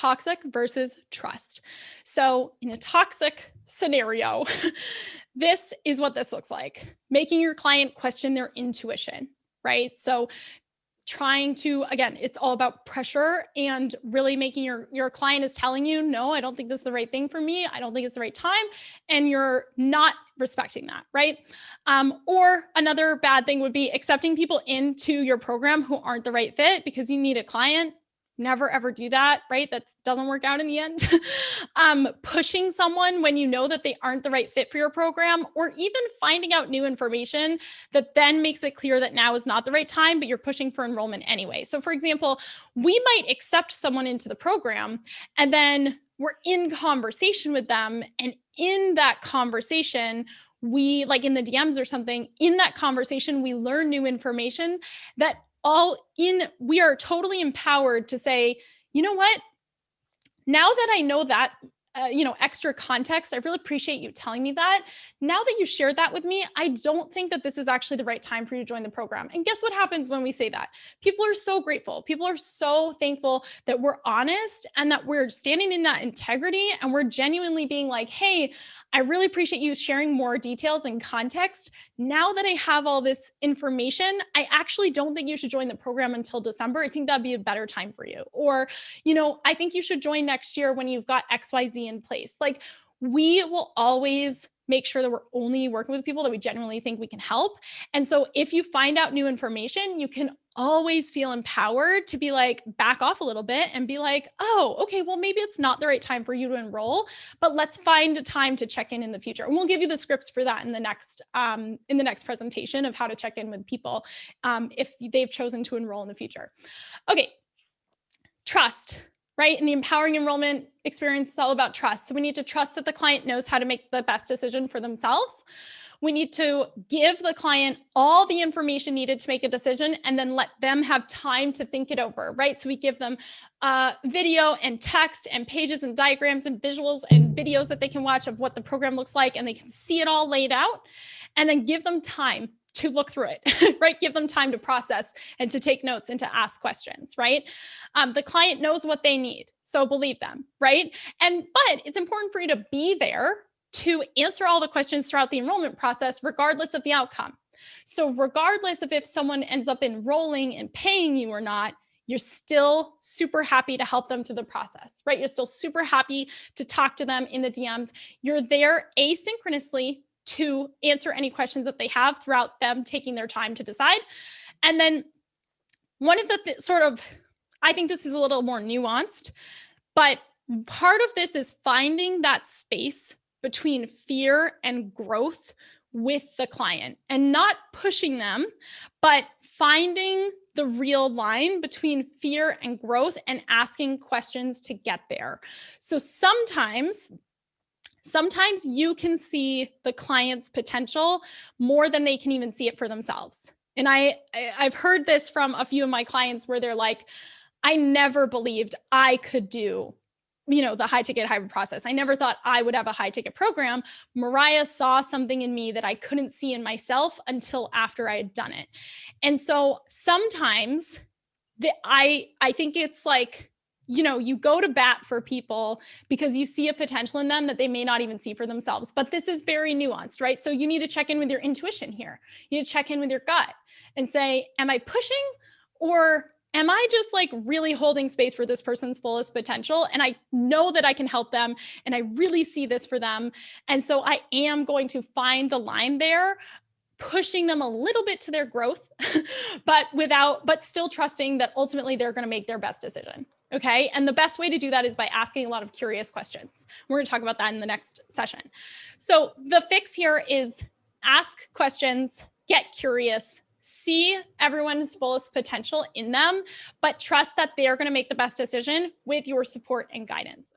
toxic versus trust. So in a toxic scenario, this is what this looks like. Making your client question their intuition, right? So trying to, again, it's all about pressure and really making your client is telling you, no, I don't think this is the right thing for me. I don't think it's the right time. And you're not respecting that, right? Or another bad thing would be accepting people into your program who aren't the right fit because you need a client. Never ever do that, right? That doesn't work out in the end. Pushing someone when you know that they aren't the right fit for your program, or even finding out new information that then makes it clear that now is not the right time, but you're pushing for enrollment anyway. So for example, we might accept someone into the program and then we're in conversation with them. And in that conversation, we, like in the DMs or something, in that conversation, we learn new information that we are totally empowered to say, you know what, now that I know that, extra context, I really appreciate you telling me that. Now that you shared that with me, I don't think that this is actually the right time for you to join the program. And guess what happens when we say that? People are so grateful. People are so thankful that we're honest and that we're standing in that integrity and we're genuinely being like, hey, I really appreciate you sharing more details and context. Now that I have all this information, I actually don't think you should join the program until December. I think that'd be a better time for you. Or, I think you should join next year when you've got XYZ in place. Like, we will always make sure that we're only working with people that we genuinely think we can help. And so if you find out new information, you can always feel empowered to be like, back off a little bit and be like, oh, okay, well, maybe it's not the right time for you to enroll, but let's find a time to check in the future. And we'll give you the scripts for that in the next presentation of how to check in with people if they've chosen to enroll in the future. Okay, trust. Right? In the empowering enrollment experience, it's all about trust. So we need to trust that the client knows how to make the best decision for themselves. We need to give the client all the information needed to make a decision and then let them have time to think it over, right? So we give them video and text and pages and diagrams and visuals and videos that they can watch of what the program looks like, and they can see it all laid out, and then give them time to look through it, right? Give them time to process and to take notes and to ask questions, right? The client knows what they need, so believe them, right? But it's important for you to be there to answer all the questions throughout the enrollment process, regardless of the outcome. So regardless of if someone ends up enrolling and paying you or not, you're still super happy to help them through the process, right? You're still super happy to talk to them in the DMs. You're there asynchronously to answer any questions that they have throughout them taking their time to decide. And then one of the I think this is a little more nuanced, but part of this is finding that space between fear and growth with the client and not pushing them, but finding the real line between fear and growth and asking questions to get there. So sometimes you can see the client's potential more than they can even see it for themselves. And I've heard this from a few of my clients where they're like, I never believed I could do, the high ticket hybrid process. I never thought I would have a high ticket program. Mariah saw something in me that I couldn't see in myself until after I had done it. And so sometimes I think it's like, you go to bat for people because you see a potential in them that they may not even see for themselves. But this is very nuanced, right? So you need to check in with your intuition here. You need to check in with your gut and say, am I pushing, or am I just like really holding space for this person's fullest potential? And I know that I can help them and I really see this for them. And so I am going to find the line there, pushing them a little bit to their growth, but still trusting that ultimately they're going to make their best decision. Okay. And the best way to do that is by asking a lot of curious questions. We're going to talk about that in the next session. So the fix here is ask questions, get curious, see everyone's fullest potential in them, but trust that they're going to make the best decision with your support and guidance.